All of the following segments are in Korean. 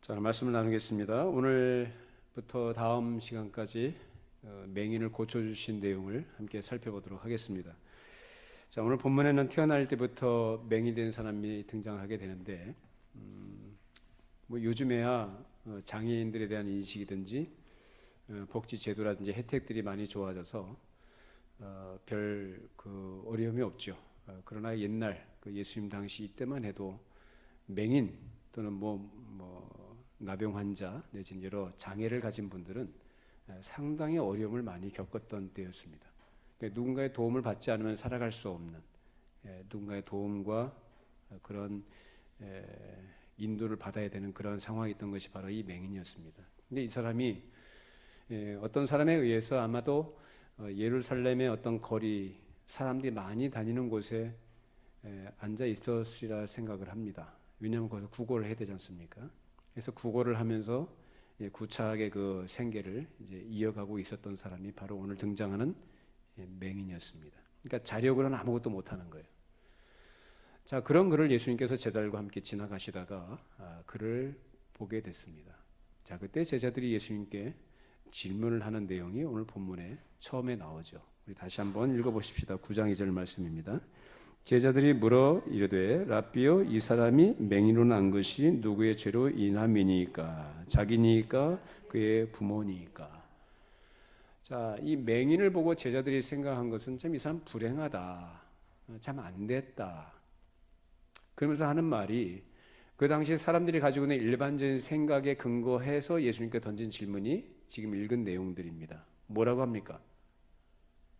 자, 말씀을 나누겠습니다. 오늘부터 다음 시간까지 맹인을 고쳐주신 내용을 함께 살펴보도록 하겠습니다. 자, 오늘 본문에는 태어날 때부터 맹인이 된 사람이 등장하게 되는데, 요즘에야 장애인들에 대한 인식이든지 복지 제도라든지 혜택들이 많이 좋아져서 별 어려움이 없죠. 그러나 옛날 예수님 당시 이때만 해도 맹인 또는 나병 환자 내지는 여러 장애를 가진 분들은 상당히 어려움을 많이 겪었던 때였습니다. 그러니까 누군가의 도움을 받지 않으면 살아갈 수 없는, 누군가의 도움과 그런 인도를 받아야 되는 그런 상황이 있던 것이 바로 이 맹인이었습니다. 근데 이 사람이 어떤 사람에 의해서 아마도 예루살렘의 어떤 거리, 사람들이 많이 다니는 곳에 앉아 있었으리라 생각을 합니다. 왜냐하면 거기서 구걸을 해야 되지 않습니까? 그래서 구걸을 하면서 구차하게 그 생계를 이제 이어가고 있었던 사람이 바로 오늘 등장하는 맹인이었습니다. 그러니까 자력으로는 아무것도 못하는 거예요. 자, 그런 그를 예수님께서 제자들과 함께 지나가시다가 그를 보게 됐습니다. 자, 그때 제자들이 예수님께 질문을 하는 내용이 오늘 본문에 처음에 나오죠. 우리 다시 한번 읽어보십시다. 9장 2절 말씀입니다. 제자들이 물어 이르되 랍비여, 이 사람이 맹인으로 난 것이 누구의 죄로 인함이니까? 자기니까 그의 부모니까? 자, 이 맹인을 보고 제자들이 생각한 것은 참 이 사람 불행하다, 참 안 됐다, 그러면서 하는 말이 그 당시 사람들이 가지고 있는 일반적인 생각에 근거해서 예수님께 던진 질문이 지금 읽은 내용들입니다. 뭐라고 합니까?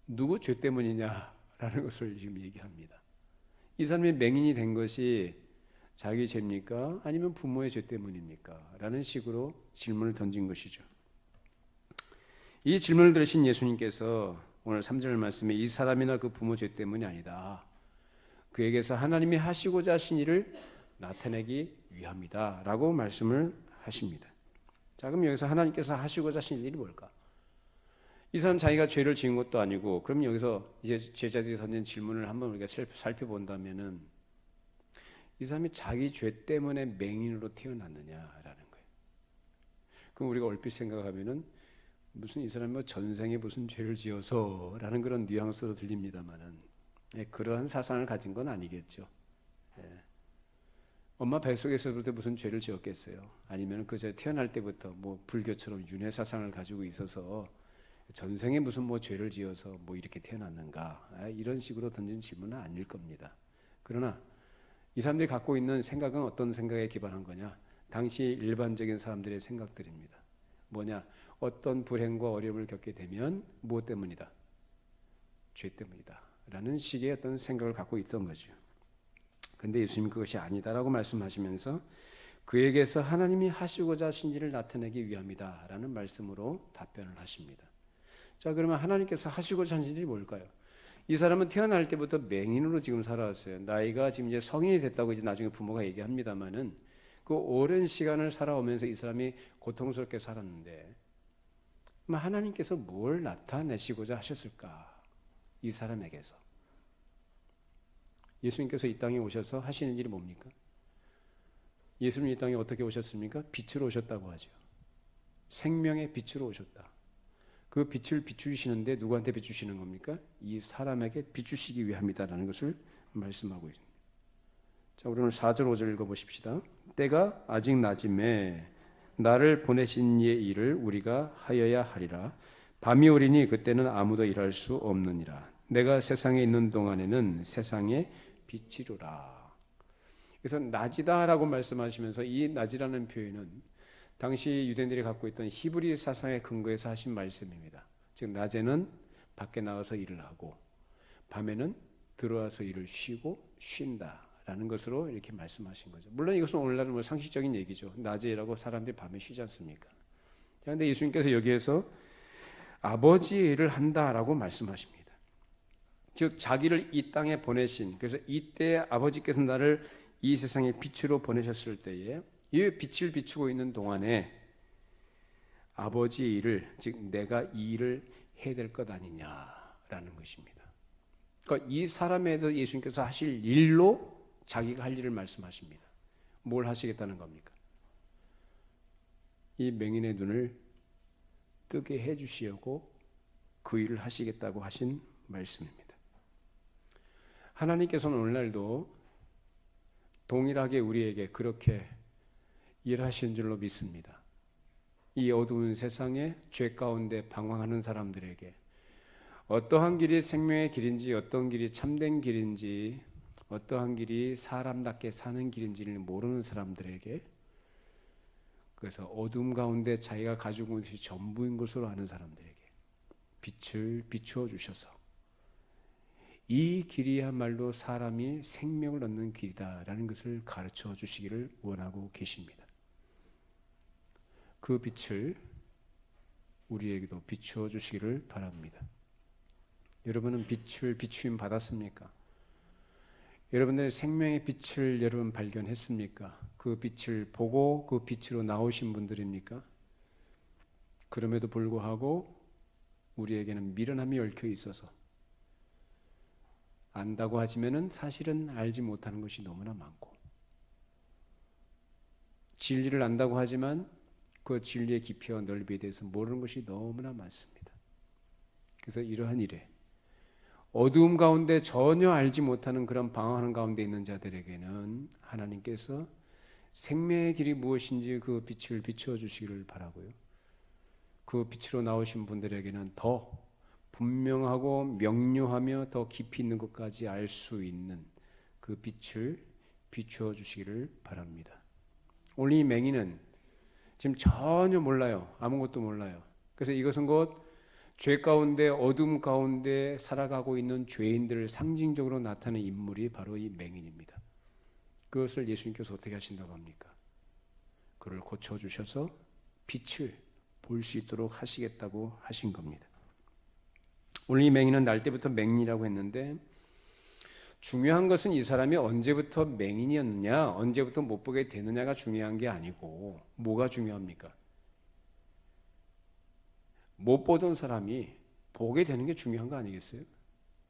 누구 죄 때문이냐라는 것을 지금 얘기합니다. 이 사람이 맹인이 된 것이 자기 죄입니까? 아니면 부모의 죄 때문입니까? 라는 식으로 질문을 던진 것이죠. 이 질문을 들으신 예수님께서 오늘 3절 말씀에 이 사람이나 그 부모 죄 때문이 아니다, 그에게서 하나님이 하시고자 하신 일을 나타내기 위함이다 라고 말씀을 하십니다. 자, 그럼 여기서 하나님께서 하시고자 하신 일이 뭘까? 이 사람 자기가 죄를 지은 것도 아니고, 그럼 여기서 이제 제자들이 던진 질문을 한번 우리가 살펴본다면은 이 사람이 자기 죄 때문에 맹인으로 태어났느냐라는 거예요. 그럼 우리가 얼핏 생각하면은 무슨 이 사람이 전생에 무슨 죄를 지어서라는 그런 뉘앙스로 들립니다만은 그러한 사상을 가진 건 아니겠죠. 엄마 뱃속에서부터 무슨 죄를 지었겠어요? 아니면 그저 태어날 때부터 불교처럼 윤회 사상을 가지고 있어서 전생에 무슨 죄를 지어서 이렇게 태어났는가, 이런 식으로 던진 질문은 아닐 겁니다. 그러나 이 사람들이 갖고 있는 생각은 어떤 생각에 기반한 거냐? 당시 일반적인 사람들의 생각들입니다. 뭐냐? 어떤 불행과 어려움을 겪게 되면 무엇 때문이다? 죄 때문이다 라는 식의 어떤 생각을 갖고 있던 거죠. 근데 예수님은 그것이 아니다라고 말씀하시면서 그에게서 하나님이 하시고자 하신 일을 나타내기 위함이다 라는 말씀으로 답변을 하십니다. 자, 그러면 하나님께서 하시고자 하신 일이 뭘까요? 이 사람은 태어날 때부터 맹인으로 지금 살아왔어요. 나이가 지금 이제 성인이 됐다고 이제 나중에 부모가 얘기합니다만은 그 오랜 시간을 살아오면서 이 사람이 고통스럽게 살았는데, 하나님께서 뭘 나타내시고자 하셨을까? 이 사람에게서. 예수님께서 이 땅에 오셔서 하시는 일이 뭡니까? 예수님 이 땅에 어떻게 오셨습니까? 빛으로 오셨다고 하죠. 생명의 빛으로 오셨다. 그 빛을 비추시는데 누구한테 비추시는 겁니까? 이 사람에게 비추시기 위함이다라는 것을 말씀하고 있습니다. 자, 우리 오늘 4절 5절 읽어보십시다. 때가 아직 낮음에 나를 보내신 이의 일을 우리가 하여야 하리라. 밤이 오리니 그때는 아무도 일할 수 없느니라. 내가 세상에 있는 동안에는 세상의 빛이로라. 그래서 낮이다라고 말씀하시면서 이 낮이라는 표현은 당시 유대인들이 갖고 있던 히브리 사상의 근거에서 하신 말씀입니다. 즉 낮에는 밖에 나가서 일을 하고 밤에는 들어와서 일을 쉬고 쉰다라는 것으로 이렇게 말씀하신 거죠. 물론 이것은 오늘날은 상식적인 얘기죠. 낮에 일하고 사람들이 밤에 쉬지 않습니까? 그런데 예수님께서 여기에서 아버지의 일을 한다라고 말씀하십니다. 즉 자기를 이 땅에 보내신, 그래서 이때 아버지께서 나를 이 세상에 빛으로 보내셨을 때에 이 빛을 비추고 있는 동안에 아버지의 일을, 즉 내가 이 일을 해야 될 것 아니냐라는 것입니다. 그러니까 이 사람에도 예수님께서 하실 일로 자기가 할 일을 말씀하십니다. 뭘 하시겠다는 겁니까? 이 맹인의 눈을 뜨게 해주시려고 그 일을 하시겠다고 하신 말씀입니다. 하나님께서는 오늘날도 동일하게 우리에게 그렇게 일하신 줄로 믿습니다. 이 어두운 세상에 죄 가운데 방황하는 사람들에게 어떠한 길이 생명의 길인지, 어떤 길이 참된 길인지, 어떠한 길이 사람답게 사는 길인지를 모르는 사람들에게, 그래서 어둠 가운데 자기가 가지고 있는 것이 전부인 것으로 아는 사람들에게 빛을 비추어 주셔서 이 길이야말로 사람이 생명을 얻는 길이다라는 것을 가르쳐 주시기를 원하고 계십니다. 그 빛을 우리에게도 비추어 주시기를 바랍니다. 여러분은 빛을 비추임 받았습니까? 여러분들의 생명의 빛을 여러분 발견했습니까? 그 빛을 보고 그 빛으로 나오신 분들입니까? 그럼에도 불구하고 우리에게는 미련함이 얽혀 있어서 안다고 하지만은 사실은 알지 못하는 것이 너무나 많고, 진리를 안다고 하지만 그 진리의 깊이와 넓이에 대해서 모르는 것이 너무나 많습니다. 그래서 이러한 일에 어두움 가운데 전혀 알지 못하는 그런 방황하는 가운데 있는 자들에게는 하나님께서 생명의 길이 무엇인지 그 빛을 비추어 주시기를 바라고요. 그 빛으로 나오신 분들에게는 더 분명하고 명료하며 더 깊이 있는 것까지 알 수 있는 그 빛을 비추어 주시기를 바랍니다. 오늘 이 맹인은 지금 전혀 몰라요. 아무것도 몰라요. 그래서 이것은 곧 죄 가운데 어둠 가운데 살아가고 있는 죄인들을 상징적으로 나타내는 인물이 바로 이 맹인입니다. 그것을 예수님께서 어떻게 하신다고 합니까? 그를 고쳐주셔서 빛을 볼 수 있도록 하시겠다고 하신 겁니다. 오늘 이 맹인은 날 때부터 맹인이라고 했는데, 중요한 것은 이 사람이 언제부터 맹인이었느냐, 언제부터 못 보게 되느냐가 중요한 게 아니고, 뭐가 중요합니까? 못 보던 사람이 보게 되는 게 중요한 거 아니겠어요?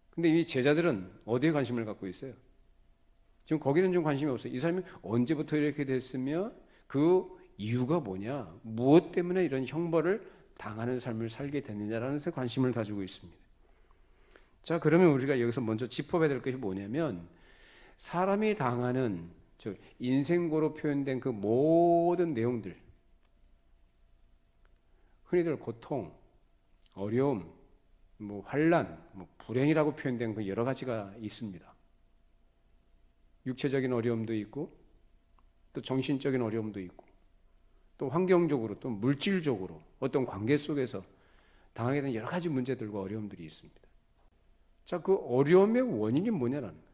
근데 이 제자들은 어디에 관심을 갖고 있어요? 지금 거기는 좀 관심이 없어요. 이 사람이 언제부터 이렇게 됐으며 그 이유가 뭐냐, 무엇 때문에 이런 형벌을 당하는 삶을 살게 됐느냐라는 데 관심을 가지고 있습니다. 자, 그러면 우리가 여기서 먼저 짚어봐야 될 것이 뭐냐면, 사람이 당하는 인생고로 표현된 그 모든 내용들, 흔히들 고통, 어려움, 환난, 불행이라고 표현된 그 여러 가지가 있습니다. 육체적인 어려움도 있고, 또 정신적인 어려움도 있고, 또 환경적으로, 또 물질적으로 어떤 관계 속에서 당하게 된 여러 가지 문제들과 어려움들이 있습니다. 자, 그 어려움의 원인이 뭐냐라는 거예요.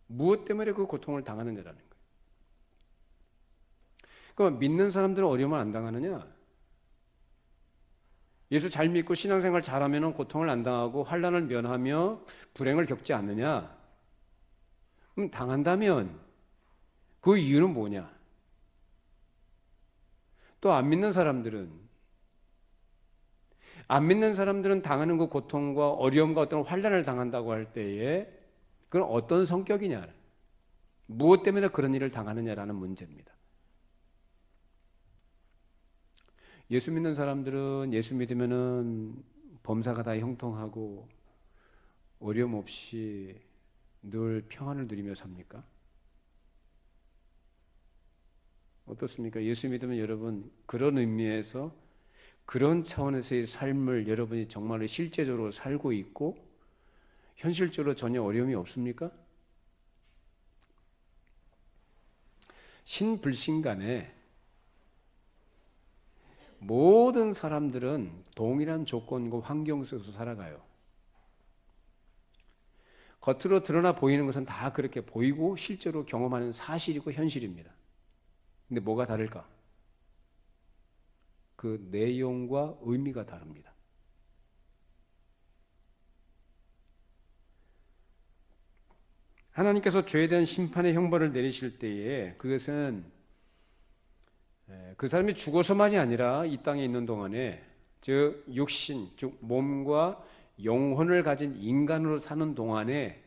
무엇 때문에 그 고통을 당하느냐라는 거예요. 그럼 믿는 사람들은 어려움을 안 당하느냐? 예수 잘 믿고 신앙생활 잘하면 고통을 안 당하고 환난을 면하며 불행을 겪지 않느냐? 그럼 당한다면 그 이유는 뭐냐? 또 안 믿는 사람들은 당하는 그 고통과 어려움과 어떤 환난을 당한다고 할 때에 그건 어떤 성격이냐? 무엇 때문에 그런 일을 당하느냐라는 문제입니다. 예수 믿는 사람들은 예수 믿으면은 범사가 다 형통하고 어려움 없이 늘 평안을 누리며 삽니까? 어떻습니까? 예수 믿으면 여러분 그런 의미에서 그런 차원에서의 삶을 여러분이 정말로 실제적으로 살고 있고 현실적으로 전혀 어려움이 없습니까? 신불신간에 모든 사람들은 동일한 조건과 환경 속에서 살아가요. 겉으로 드러나 보이는 것은 다 그렇게 보이고 실제로 경험하는 사실이고 현실입니다. 근데 뭐가 다를까? 그 내용과 의미가 다릅니다. 하나님께서 죄에 대한 심판의 형벌을 내리실 때에 그것은 그 사람이 죽어서만이 아니라 이 땅에 있는 동안에 즉 육신, 즉 몸과 영혼을 가진 인간으로 사는 동안에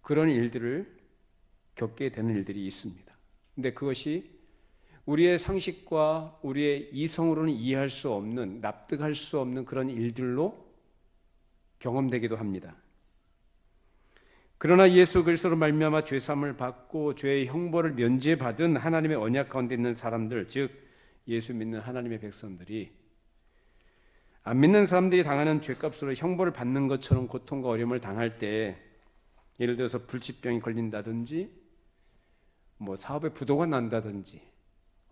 그런 일들을 겪게 되는 일들이 있습니다. 근데 그것이 우리의 상식과 우리의 이성으로는 이해할 수 없는, 납득할 수 없는 그런 일들로 경험되기도 합니다. 그러나 예수 그리스도로 말미암아 죄 사함을 받고 죄의 형벌을 면제받은 하나님의 언약 가운데 있는 사람들, 즉 예수 믿는 하나님의 백성들이 안 믿는 사람들이 당하는 죄값으로 형벌을 받는 것처럼 고통과 어려움을 당할 때, 예를 들어서 불치병이 걸린다든지 사업에 부도가 난다든지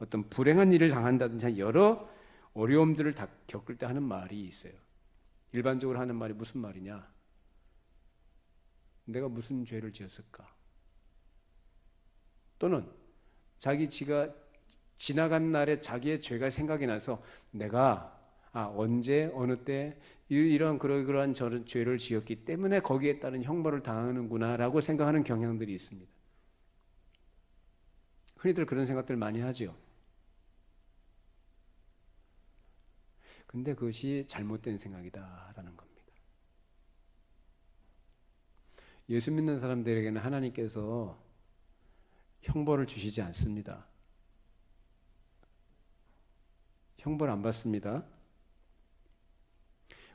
어떤 불행한 일을 당한다든지 여러 어려움들을 다 겪을 때 하는 말이 있어요. 일반적으로 하는 말이 무슨 말이냐? 내가 무슨 죄를 지었을까? 또는 지가 지나간 날에 자기의 죄가 생각이 나서 내가 언제 어느 때 이런 그러한 저런 죄를 지었기 때문에 거기에 따른 형벌을 당하는구나라고 생각하는 경향들이 있습니다. 흔히들 그런 생각들 많이 하죠. 근데 그것이 잘못된 생각이다라는 겁니다. 예수 믿는 사람들에게는 하나님께서 형벌을 주시지 않습니다. 형벌 안 받습니다.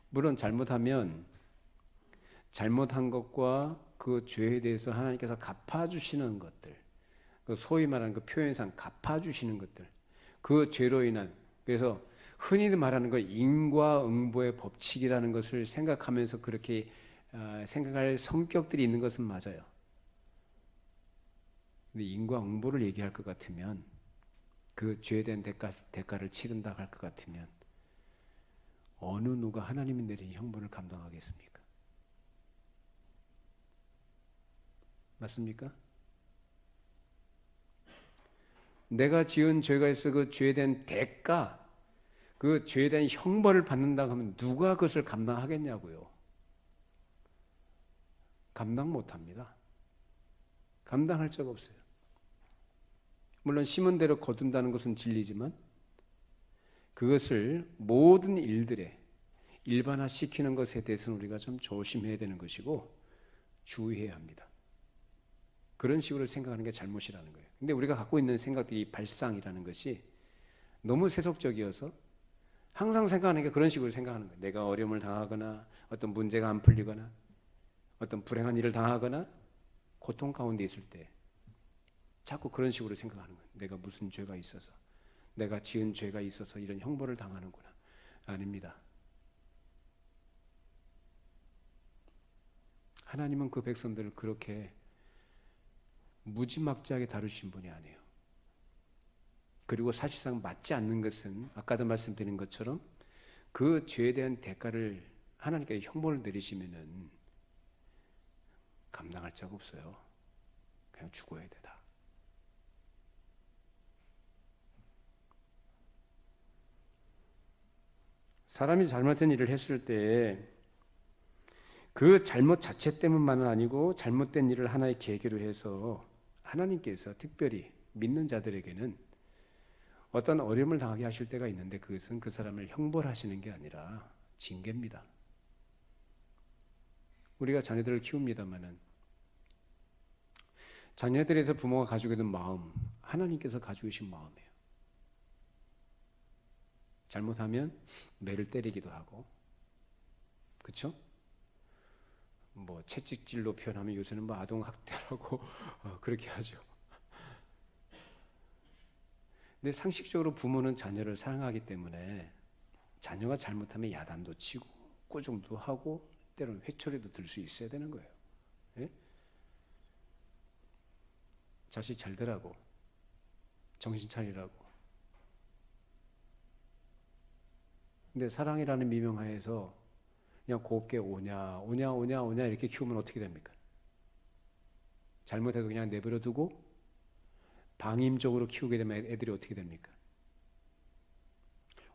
물론 잘못하면 잘못한 것과 그 죄에 대해서 하나님께서 갚아주시는 것들, 소위 말하는 그 표현상 갚아주시는 것들, 그 죄로 인한, 그래서 흔히 말하는 거 인과응보의 법칙이라는 것을 생각하면서 그렇게 생각할 성격들이 있는 것은 맞아요. 근데 인과응보를 얘기할 것 같으면, 그 죄에 대한 대가를 치른다 할 것 같으면 어느 누가 하나님이 내린 형벌을 감당하겠습니까? 맞습니까? 내가 지은 죄가 있어 그 죄에 대한 대가, 그 죄에 대한 형벌을 받는다고 하면 누가 그것을 감당하겠냐고요. 감당 못합니다. 감당할 적 없어요. 물론 심은 대로 거둔다는 것은 진리지만 그것을 모든 일들에 일반화시키는 것에 대해서는 우리가 좀 조심해야 되는 것이고 주의해야 합니다. 그런 식으로 생각하는 게 잘못이라는 거예요. 근데 우리가 갖고 있는 생각들이 발상이라는 것이 너무 세속적이어서 항상 생각하는 게 그런 식으로 생각하는 거예요. 내가 어려움을 당하거나 어떤 문제가 안 풀리거나 어떤 불행한 일을 당하거나 고통 가운데 있을 때 자꾸 그런 식으로 생각하는 거예요. 내가 무슨 죄가 있어서, 내가 지은 죄가 있어서 이런 형벌을 당하는구나. 아닙니다. 하나님은 그 백성들을 그렇게 무지막지하게 다루신 분이 아니에요. 그리고 사실상 맞지 않는 것은 아까도 말씀드린 것처럼 그 죄에 대한 대가를 하나님께 형벌을 내리시면은 감당할 자가 없어요. 그냥 죽어야 되다. 사람이 잘못된 일을 했을 때 그 잘못 자체 때문만은 아니고 잘못된 일을 하나의 계기로 해서 하나님께서 특별히 믿는 자들에게는 어떤 어려움을 당하게 하실 때가 있는데 그것은 그 사람을 형벌하시는 게 아니라 징계입니다. 우리가 자녀들을 키웁니다마는 자녀들에서 부모가 가지고 있는 마음, 하나님께서 가지고 계신 마음이에요. 잘못하면 매를 때리기도 하고, 그렇죠? 채찍질로 표현하면 요새는 아동학대라고 그렇게 하죠. 근데 상식적으로 부모는 자녀를 사랑하기 때문에 자녀가 잘못하면 야단도 치고 꾸중도 하고 때로는 회초리도 들 수 있어야 되는 거예요. 예? 자식 잘 되라고, 정신 차리라고. 근데 사랑이라는 미명하에서 그냥 곱게 오냐 이렇게 키우면 어떻게 됩니까? 잘못해도 그냥 내버려 두고 방임적으로 키우게 되면 애들이 어떻게 됩니까?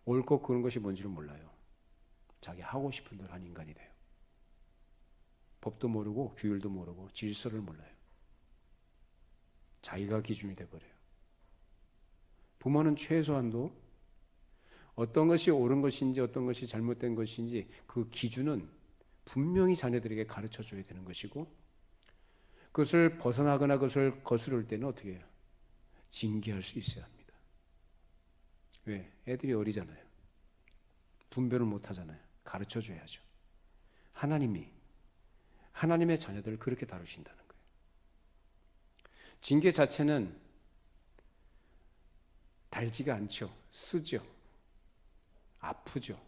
옳고 그런 것이 뭔지를 몰라요. 자기 하고 싶은 대로 한 인간이 돼요. 법도 모르고 규율도 모르고 질서를 몰라요. 자기가 기준이 돼버려요. 부모는 최소한도 어떤 것이 옳은 것인지 어떤 것이 잘못된 것인지 그 기준은 분명히 자녀들에게 가르쳐 줘야 되는 것이고, 그것을 벗어나거나 그것을 거스를 때는 어떻게 해요? 징계할 수 있어야 합니다. 왜? 애들이 어리잖아요. 분별을 못 하잖아요. 가르쳐 줘야죠. 하나님의 자녀들을 그렇게 다루신다는 거예요. 징계 자체는 달지가 않죠. 쓰죠. 아프죠.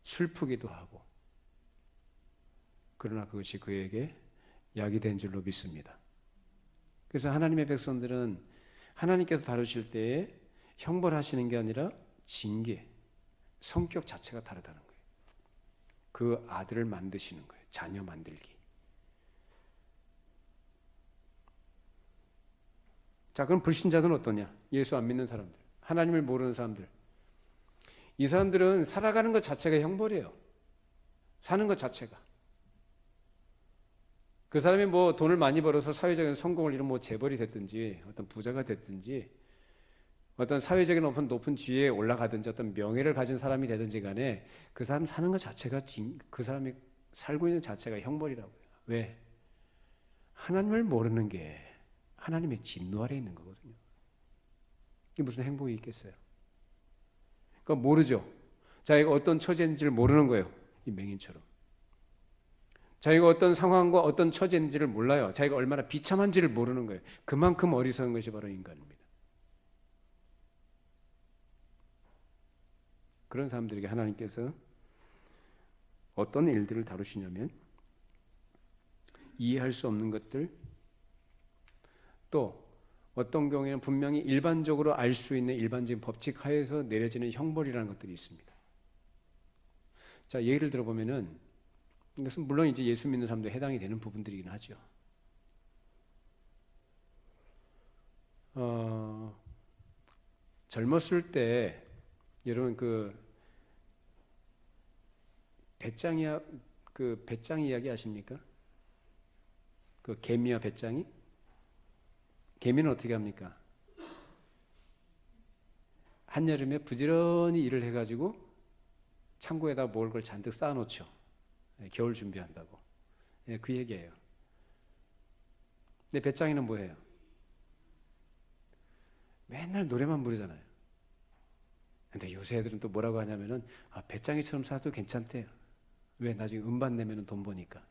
슬프기도 하고. 그러나 그것이 그에게 약이 된 줄로 믿습니다. 그래서 하나님의 백성들은 하나님께서 다루실 때에 형벌하시는 게 아니라 징계, 성격 자체가 다르다는 거예요. 그 아들을 만드시는 거예요. 자녀 만들기. 자, 그럼 불신자들은 어떠냐? 예수 안 믿는 사람들, 하나님을 모르는 사람들. 이 사람들은 살아가는 것 자체가 형벌이에요. 사는 것 자체가. 그 사람이 뭐 돈을 많이 벌어서 사회적인 성공을 이룬 뭐 재벌이 됐든지 어떤 부자가 됐든지 어떤 사회적인 높은 지위에 올라가든지 어떤 명예를 가진 사람이 되든지 간에 그 사람 사는 것 자체가 그 사람이 살고 있는 자체가 형벌이라고요. 왜? 하나님을 모르는 게 하나님의 진노 아래 있는 거거든요. 이게 무슨 행복이 있겠어요? 그러니까 모르죠. 자기가 어떤 처지인지를 모르는 거예요. 이 맹인처럼. 자기가 어떤 상황과 어떤 처지인지를 몰라요. 자기가 얼마나 비참한지를 모르는 거예요. 그만큼 어리석은 것이 바로 인간입니다. 그런 사람들에게 하나님께서 어떤 일들을 다루시냐면 이해할 수 없는 것들, 또 어떤 경우에는 분명히 일반적으로 알 수 있는 일반적인 법칙 하에서 내려지는 형벌이라는 것들이 있습니다. 자, 예를 들어보면은 이것은 물론 이제 예수 믿는 사람도 해당이 되는 부분들이긴 하죠. 젊었을 때 여러분 배짱 이야기 아십니까? 그 개미와 배짱이? 개미는 어떻게 합니까? 한여름에 부지런히 일을 해가지고 창고에다 먹을 걸 잔뜩 쌓아놓죠. 겨울 준비한다고. 그 얘기예요. 근데 배짱이는 뭐예요? 맨날 노래만 부르잖아요. 근데 요새 애들은 또 뭐라고 하냐면은 배짱이처럼 살아도 괜찮대요. 왜? 나중에 음반 내면은 돈 버니까.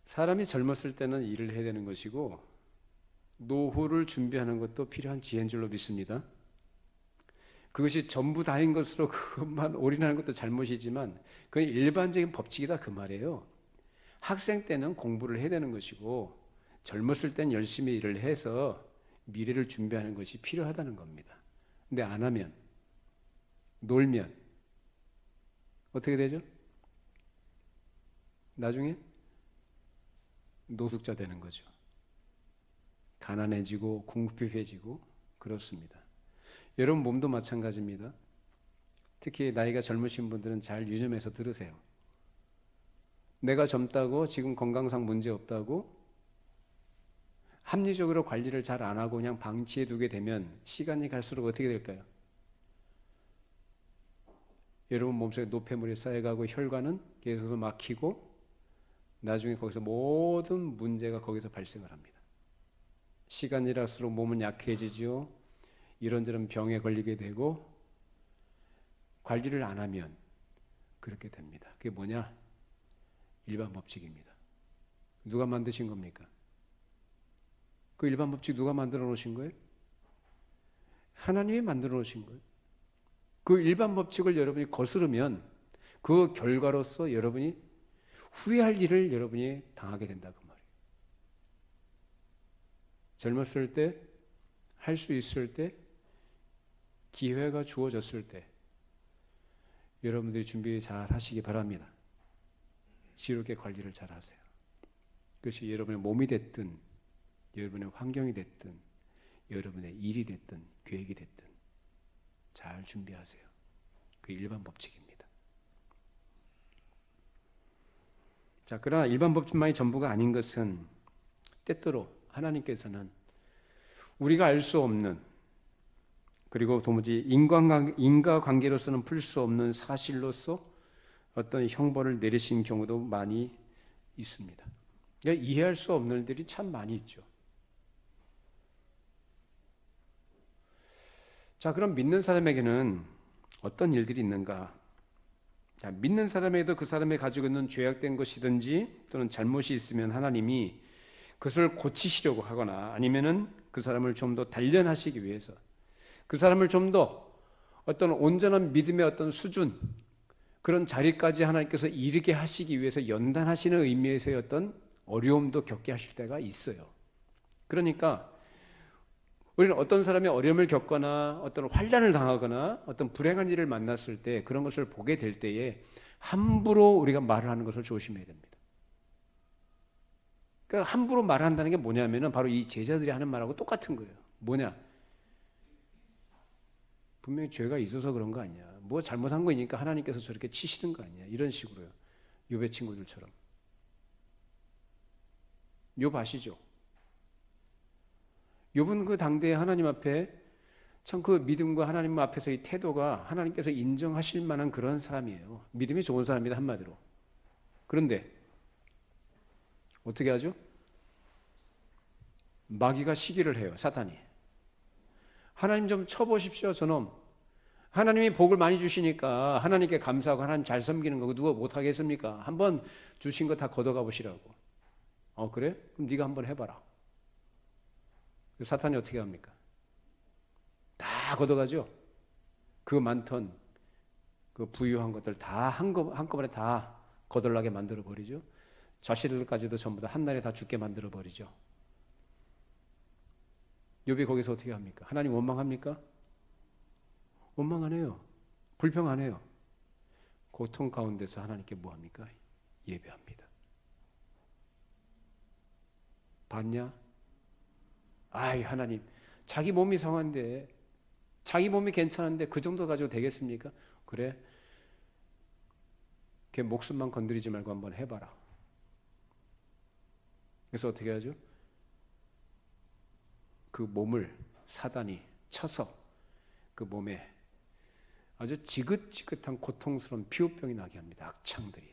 사람이 젊었을 때는 일을 해야 되는 것이고 노후를 준비하는 것도 필요한 지혜인 줄로 믿습니다. 그것이 전부 다인 것으로 그것만 올인하는 것도 잘못이지만 그건 일반적인 법칙이다 그 말이에요. 학생 때는 공부를 해야 되는 것이고 젊었을 땐 열심히 일을 해서 미래를 준비하는 것이 필요하다는 겁니다. 근데 안 하면, 놀면 어떻게 되죠? 나중에 노숙자 되는 거죠. 가난해지고 궁핍해지고 그렇습니다. 여러분 몸도 마찬가지입니다. 특히 나이가 젊으신 분들은 잘 유념해서 들으세요. 내가 젊다고 지금 건강상 문제 없다고 합리적으로 관리를 잘 안 하고 그냥 방치해 두게 되면 시간이 갈수록 어떻게 될까요? 여러분 몸속에 노폐물이 쌓여가고 혈관은 계속 막히고 나중에 거기서 모든 문제가 거기서 발생을 합니다. 시간이 갈수록 몸은 약해지죠. 이런저런 병에 걸리게 되고 관리를 안 하면 그렇게 됩니다. 그게 뭐냐? 일반 법칙입니다. 누가 만드신 겁니까? 그 일반 법칙 누가 만들어 놓으신 거예요? 하나님이 만들어 놓으신 거예요. 그 일반 법칙을 여러분이 거스르면 그 결과로서 여러분이 후회할 일을 여러분이 당하게 된다 그 말이에요. 젊었을 때, 할 수 있을 때, 기회가 주어졌을 때 여러분들이 준비 잘 하시기 바랍니다. 지혜롭게 관리를 잘 하세요. 그것이 여러분의 몸이 됐든 여러분의 환경이 됐든 여러분의 일이 됐든 계획이 됐든 잘 준비하세요. 그 일반 법칙입니다. 자, 그러나 일반 법칙만이 전부가 아닌 것은 때때로 하나님께서는 우리가 알 수 없는 그리고 도무지 인과관계로서는 풀 수 없는 사실로서 어떤 형벌을 내리신 경우도 많이 있습니다. 그러니까 이해할 수 없는 일들이 참 많이 있죠. 자, 그럼 믿는 사람에게는 어떤 일들이 있는가? 자, 믿는 사람에게도 그 사람이 가지고 있는 죄악된 것이든지 또는 잘못이 있으면 하나님이 그것을 고치시려고 하거나 아니면은 그 사람을 좀 더 단련하시기 위해서 그 사람을 좀 더 어떤 온전한 믿음의 어떤 수준, 그런 자리까지 하나님께서 이르게 하시기 위해서 연단하시는 의미에서의 어떤 어려움도 겪게 하실 때가 있어요. 그러니까 우리는 어떤 사람이 어려움을 겪거나 어떤 환난을 당하거나 어떤 불행한 일을 만났을 때 그런 것을 보게 될 때에 함부로 우리가 말을 하는 것을 조심해야 됩니다. 그러니까 함부로 말한다는 게 뭐냐면은 바로 이 제자들이 하는 말하고 똑같은 거예요. 뭐냐? 분명히 죄가 있어서 그런 거 아니야. 뭐 잘못한 거니까 하나님께서 저렇게 치시는 거 아니야. 이런 식으로요. 욥의 친구들처럼. 욥 아시죠? 욥은 그 당대에 하나님 앞에 참 그 믿음과 하나님 앞에서의 태도가 하나님께서 인정하실 만한 그런 사람이에요. 믿음이 좋은 사람이다 한마디로. 그런데 어떻게 하죠? 마귀가 시기를 해요. 사탄이. 하나님 좀 쳐보십시오 저놈. 하나님이 복을 많이 주시니까 하나님께 감사하고 하나님 잘 섬기는 거 누가 못하겠습니까? 한번 주신 거 다 걷어가 보시라고. 그래? 그럼 네가 한번 해봐라. 사탄이 어떻게 합니까? 다 걷어가죠. 그 많던 그 부유한 것들 다 한꺼번에 다 거덜나게 만들어 버리죠. 자식들까지도 전부 다 한날에 다 죽게 만들어 버리죠. 욥이 거기서 어떻게 합니까? 하나님 원망합니까? 원망 안 해요. 불평 안 해요. 고통 가운데서 하나님께 뭐 합니까? 예배합니다. 봤냐? 아이 하나님, 자기 몸이 성한데 자기 몸이 괜찮은데 그 정도 가지고 되겠습니까? 그래? 걔 목숨만 건드리지 말고 한번 해봐라. 그래서 어떻게 하죠? 그 몸을 사단이 쳐서 그 몸에 아주 지긋지긋한 고통스러운 피부병이 나게 합니다. 악창들이.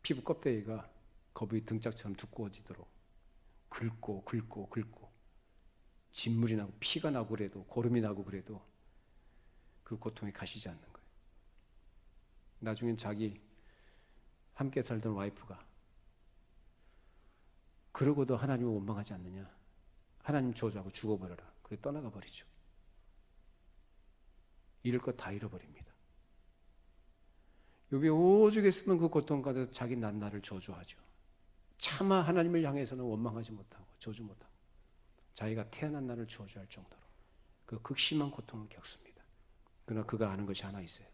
피부 껍데기가 거북이 등짝처럼 두꺼워지도록 긁고 진물이 나고 피가 나고 그래도 고름이 나고 그래도 그 고통이 가시지 않는 거예요. 나중엔 자기 함께 살던 와이프가 그러고도 하나님을 원망하지 않느냐? 하나님 저주하고 죽어버려라. 그래 떠나가 버리죠. 잃을 것 다 잃어버립니다. 욥이 오죽했으면 그 고통 가운데서 자기 낱날을 저주하죠. 차마 하나님을 향해서는 원망하지 못하고 저주 못하고 자기가 태어난 날을 저주할 정도로 그 극심한 고통을 겪습니다. 그러나 그가 아는 것이 하나 있어요.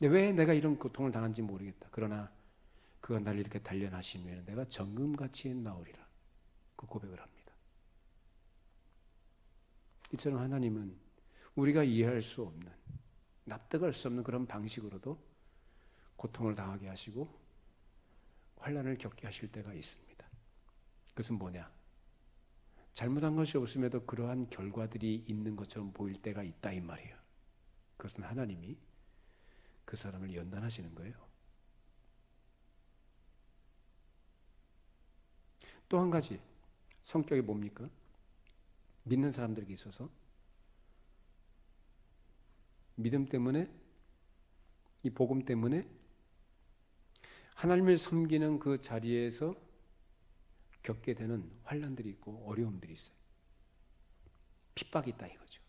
왜 내가 이런 고통을 당한지 모르겠다. 그러나 그가 나를 이렇게 단련하시면 내가 정금같이 나오리라. 그 고백을 합니다. 이처럼 하나님은 우리가 이해할 수 없는, 납득할 수 없는 그런 방식으로도 고통을 당하게 하시고 환난을 겪게 하실 때가 있습니다. 그것은 뭐냐? 잘못한 것이 없음에도 그러한 결과들이 있는 것처럼 보일 때가 있다 이 말이에요. 그것은 하나님이 그 사람을 연단하시는 거예요. 또 한 가지 성격이 뭡니까? 믿는 사람들에게 있어서 믿음 때문에, 이 복음 때문에 하나님을 섬기는 그 자리에서 겪게 되는 환난들이 있고 어려움들이 있어요. 핍박이 있다 이거죠.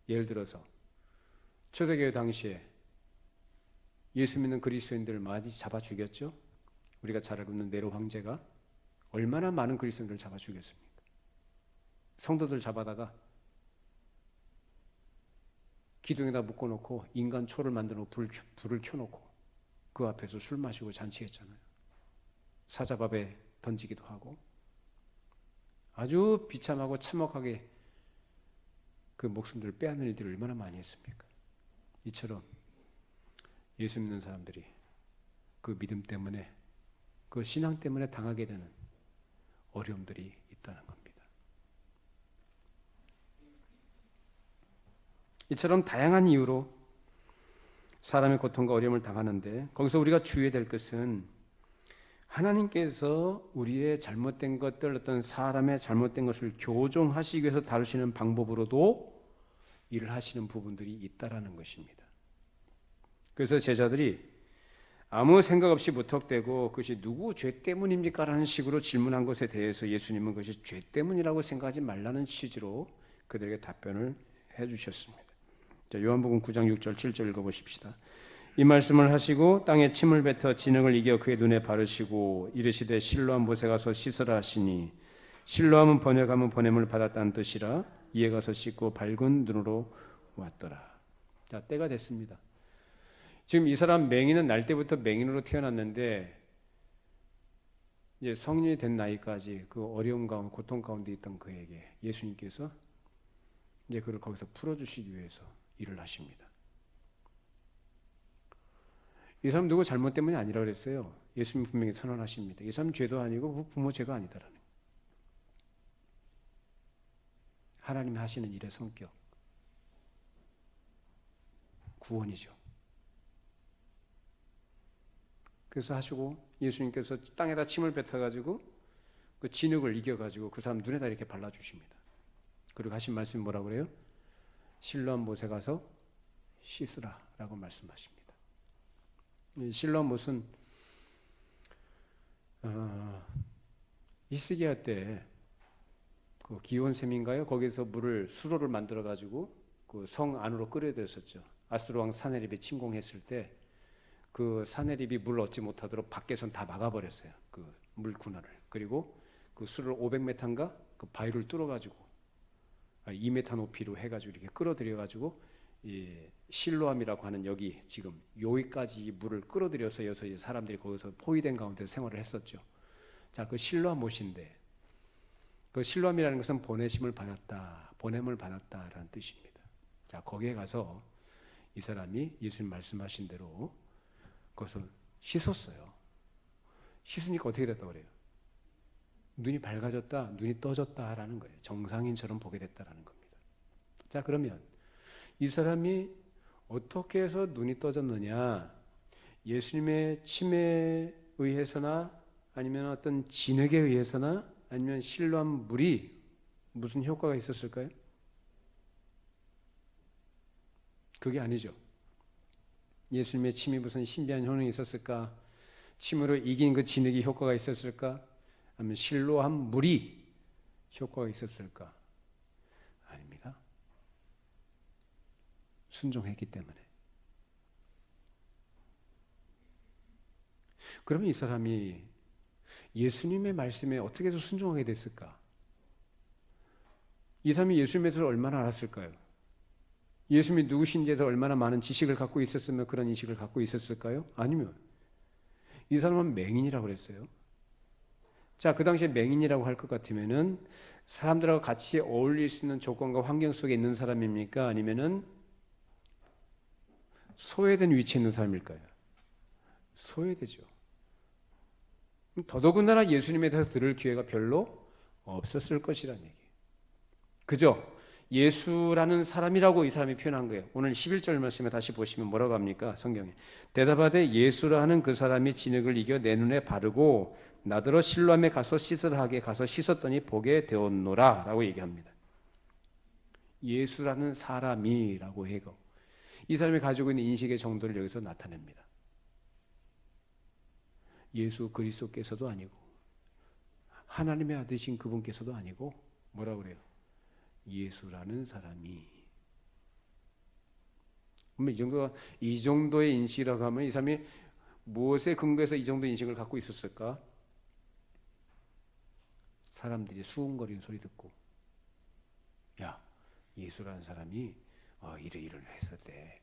예를 들어서 초대교회 당시에 예수 믿는 그리스도인들을 많이 잡아 죽였죠. 우리가 잘 알고 있는 네로 황제가 얼마나 많은 그리스도인들을 잡아 죽였습니까? 성도들 잡아다가 기둥에다 묶어놓고 인간 초를 만들어 불을 켜놓고 그 앞에서 술 마시고 잔치했잖아요. 사자밥에 던지기도 하고 아주 비참하고 참혹하게 그 목숨들을 빼앗는 일들을 얼마나 많이 했습니까? 이처럼 예수 믿는 사람들이 그 믿음 때문에, 그 신앙 때문에 당하게 되는 어려움들이 있다는 겁니다. 이처럼 다양한 이유로 사람의 고통과 어려움을 당하는데 거기서 우리가 주의해야 될 것은 하나님께서 우리의 잘못된 것들, 어떤 사람의 잘못된 것을 교정하시기 위해서 다루시는 방법으로도 일을 하시는 부분들이 있다라는 것입니다. 그래서 제자들이 아무 생각 없이 무턱대고 그것이 누구 죄 때문입니까? 라는 식으로 질문한 것에 대해서 예수님은 그것이 죄 때문이라고 생각하지 말라는 취지로 그들에게 답변을 해주셨습니다. 자, 요한복음 9장 6절 7절 읽어보십시다. 이 말씀을 하시고 땅에 침을 뱉어 진흙을 이겨 그의 눈에 바르시고 이르시되 실로암 못에 가서 씻으라 하시니 실로암은 번역하면 보냄을 받았다는 뜻이라 이에 가서 씻고 밝은 눈으로 왔더라. 자, 때가 됐습니다. 지금 이 사람 맹인은 날 때부터 맹인으로 태어났는데 이제 성인이 된 나이까지 그 어려움 가운데 고통 가운데 있던 그에게 예수님께서 이제 그를 거기서 풀어주시기 위해서 일을 하십니다. 이 사람 누구 잘못 때문이 아니라 그랬어요. 예수님 분명히 선언하십니다. 이 사람 죄도 아니고 부모 죄가 아니다라는 거예요. 하나님이 하시는 일의 성격, 구원이죠. 그래서 하시고 예수님께서 땅에다 침을 뱉어가지고 그 진흙을 이겨가지고 그 사람 눈에다 이렇게 발라주십니다. 그리고 하신 말씀이 뭐라고 그래요? 실로암 못에 가서 씻으라 라고 말씀하십니다. 실로암 못은 히스기야 때 그 기온샘인가요? 거기서 물을 수로를 만들어가지고 그 성 안으로 끌어들였었죠. 아스로 왕 사네립이 침공했을 때 그 사내립이 물을 얻지 못하도록 밖에선 다 막아버렸어요. 그 물 군화를. 그리고 그 수를 500m인가 그 바위를 뚫어가지고 2m 높이로 해가지고 이렇게 끌어들여가지고 이 실로암이라고 하는 여기 지금 여기까지 물을 끌어들여서 여서 사람들이 거기서 포위된 가운데 생활을 했었죠. 자, 그 실로암 못인데 그 실로암이라는 것은 보내심을 받았다, 보냄을 받았다라는 뜻입니다. 자, 거기에 가서 이 사람이 예수님 말씀하신 대로 그것을 씻었어요. 씻으니까 어떻게 됐다고 그래요? 눈이 밝아졌다, 눈이 떠졌다라는 거예요. 정상인처럼 보게 됐다라는 겁니다. 자, 그러면 이 사람이 어떻게 해서 눈이 떠졌느냐? 예수님의 침에 의해서나 아니면 어떤 진흙에 의해서나 아니면 실로암 물이 무슨 효과가 있었을까요? 그게 아니죠. 예수님의 침이 무슨 신비한 효능이 있었을까? 침으로 이긴 그 진흙이 효과가 있었을까? 아니면 실로암 물이 효과가 있었을까? 아닙니다. 순종했기 때문에. 그러면 이 사람이 예수님의 말씀에 어떻게 해서 순종하게 됐을까? 이 사람이 예수님에 대해서 얼마나 알았을까요? 예수님이 누구신지에 대해서 얼마나 많은 지식을 갖고 있었으면 그런 인식을 갖고 있었을까요? 아니면 이 사람은 맹인이라고 그랬어요. 자, 그 당시에 맹인이라고 할 것 같으면은 사람들하고 같이 어울릴 수 있는 조건과 환경 속에 있는 사람입니까? 아니면은 소외된 위치에 있는 사람일까요? 소외되죠. 더더군다나 예수님에 대해서 들을 기회가 별로 없었을 것이라는 얘기예요. 그죠? 예수라는 사람이라고 이 사람이 표현한 거예요. 오늘 11절 말씀에 다시 보시면 뭐라고 합니까? 성경에. 대답하되 예수라 하는 그 사람이 진흙을 이겨 내 눈에 바르고 나더러 실로암에 가서 씻으라 하게 가서 씻었더니 보게 되었노라 라고 얘기합니다. 예수라는 사람이라고 해고 이 사람이 가지고 있는 인식의 정도를 여기서 나타냅니다. 예수 그리스도께서도 아니고 하나님의 아들이신 그분께서도 아니고 뭐라고 그래요? 예수라는 사람이. 이 정도의 인식이라고 하면 이 사람이 무엇에 근거해서 이 정도의 인식을 갖고 있었을까? 사람들이 수군거리는 소리 듣고 야, 예수라는 사람이 이를 했었대.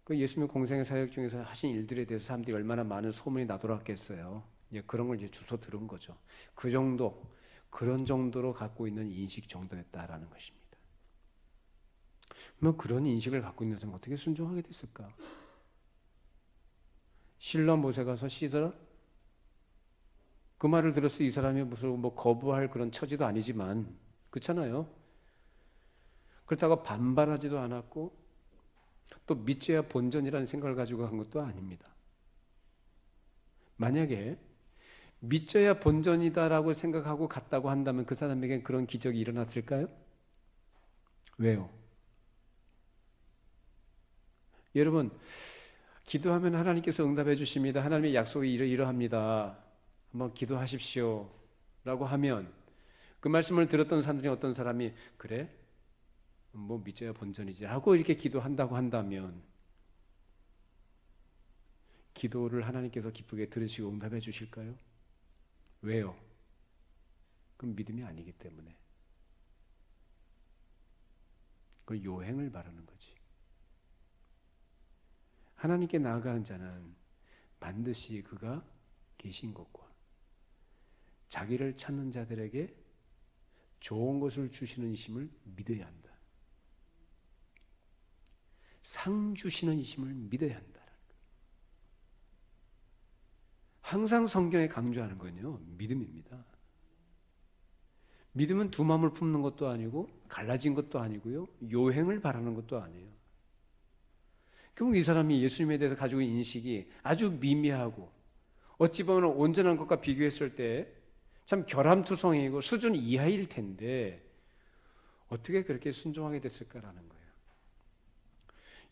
그 예수님 공생의 사역 중에서 하신 일들에 대해서 사람들이 얼마나 많은 소문이 나돌았겠어요. 그런 걸 이제 주워 들은 거죠. 그 정도, 그런 정도로 갖고 있는 인식 정도였다라는 것입니다. 뭐 그런 인식을 갖고 있는 사람은 어떻게 순종하게 됐을까? 실로암 못에 가서 씻어라? 그 말을 들었을 때 이 사람이 무슨 거부할 그런 처지도 아니지만 그렇잖아요. 그렇다고 반발하지도 않았고 또 믿져야 본전이라는 생각을 가지고 한 것도 아닙니다. 만약에 믿져야 본전이다라고 생각하고 갔다고 한다면 그 사람에겐 그런 기적이 일어났을까요? 왜요? 여러분, 기도하면 하나님께서 응답해 주십니다. 하나님의 약속이 이러이러합니다. 한번 기도하십시오 라고 하면 그 말씀을 들었던 사람들이 어떤 사람이 그래? 뭐 믿어야 본전이지 하고 이렇게 기도한다고 한다면 기도를 하나님께서 기쁘게 들으시고 응답해 주실까요? 왜요? 그건 믿음이 아니기 때문에. 그 요행을 바라는 거지. 하나님께 나아가는 자는 반드시 그가 계신 것과 자기를 찾는 자들에게 좋은 것을 주시는 이심을 믿어야 한다. 상 주시는 이심을 믿어야 한다. 항상 성경에 강조하는 건요, 믿음입니다. 믿음은 두 마음을 품는 것도 아니고 갈라진 것도 아니고요, 요행을 바라는 것도 아니에요. 결국 이 사람이 예수님에 대해서 가지고 있는 인식이 아주 미미하고 어찌 보면 온전한 것과 비교했을 때 참 결함투성이고 수준 이하일 텐데 어떻게 그렇게 순종하게 됐을까라는 거예요.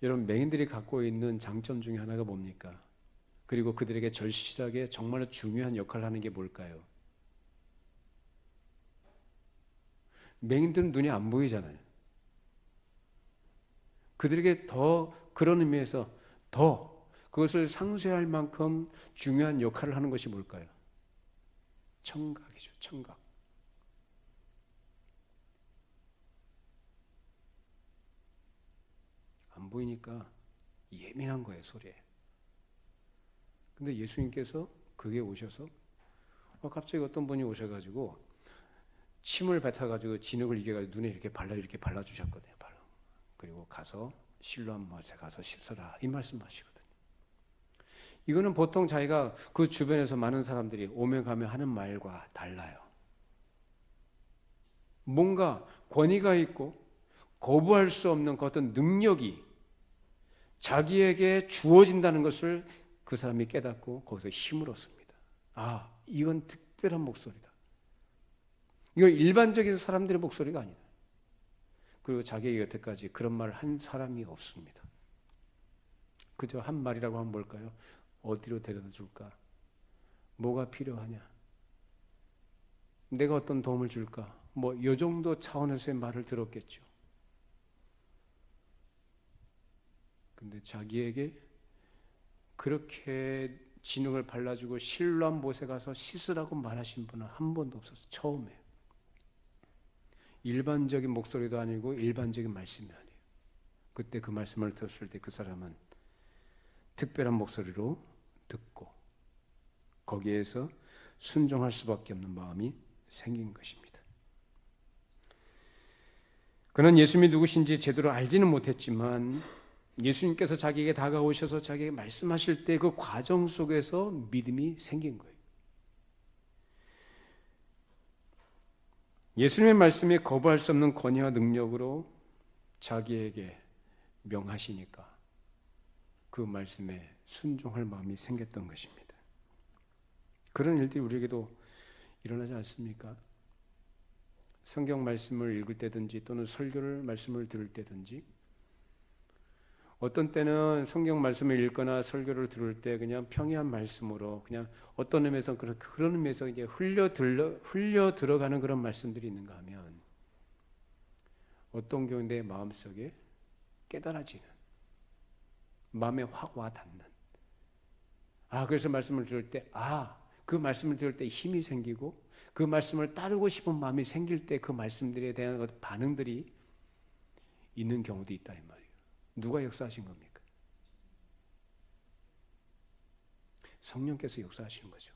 여러분, 맹인들이 갖고 있는 장점 중에 하나가 뭡니까? 그리고 그들에게 절실하게 정말로 중요한 역할을 하는 게 뭘까요? 맹인들은 눈이 안 보이잖아요. 그들에게 더 그런 의미에서 더 그것을 상쇄할 만큼 중요한 역할을 하는 것이 뭘까요? 청각이죠. 청각. 안 보이니까 예민한 거예요, 소리에. 근데 예수님께서 그게 오셔서 갑자기 어떤 분이 오셔가지고 침을 뱉어가지고 진흙을 이겨가지고 눈에 이렇게 발라주셨거든요. 그리고 가서 실로암 못에 가서 씻어라, 이 말씀하시거든요. 이거는 보통 자기가 그 주변에서 많은 사람들이 오며 가며 하는 말과 달라요. 뭔가 권위가 있고 거부할 수 없는 그 어떤 능력이 자기에게 주어진다는 것을 그 사람이 깨닫고 거기서 힘을 얻습니다. 아, 이건 특별한 목소리다. 이건 일반적인 사람들의 목소리가 아니다. 그리고 자기 여태까지 그런 말을 한 사람이 없습니다. 그저 한 말이라고 하면 뭘까요? 어디로 데려다 줄까? 뭐가 필요하냐? 내가 어떤 도움을 줄까? 뭐 이 정도 차원에서의 말을 들었겠죠. 근데 자기에게 그렇게 진흙을 발라주고 실로암 못에 가서 씻으라고 말하신 분은 한 번도 없어서 처음이에요. 일반적인 목소리도 아니고 일반적인 말씀이 아니에요. 그때 그 말씀을 들었을 때 그 사람은 특별한 목소리로 듣고 거기에서 순종할 수밖에 없는 마음이 생긴 것입니다. 그는 예수님이 누구신지 제대로 알지는 못했지만 예수님께서 자기에게 다가오셔서 자기에게 말씀하실 때 그 과정 속에서 믿음이 생긴 거예요. 예수님의 말씀에 거부할 수 없는 권위와 능력으로 자기에게 명하시니까 그 말씀에 순종할 마음이 생겼던 것입니다. 그런 일들이 우리에게도 일어나지 않습니까? 성경 말씀을 읽을 때든지 또는 설교를 말씀을 들을 때든지 어떤 때는 성경 말씀을 읽거나 설교를 들을 때 그냥 평이한 말씀으로 그냥 어떤 의미에서 그런 의미에서 이제 흘려 들어가는 그런 말씀들이 있는가 하면 어떤 경우에 내 마음속에 깨달아지는 마음에 확 와닿는 그래서 말씀을 들을 때 그 말씀을 들을 때 힘이 생기고 그 말씀을 따르고 싶은 마음이 생길 때 그 말씀들에 대한 반응들이 있는 경우도 있다 이 말이에요. 누가 역사하신 겁니까? 성령께서 역사하시는 거죠.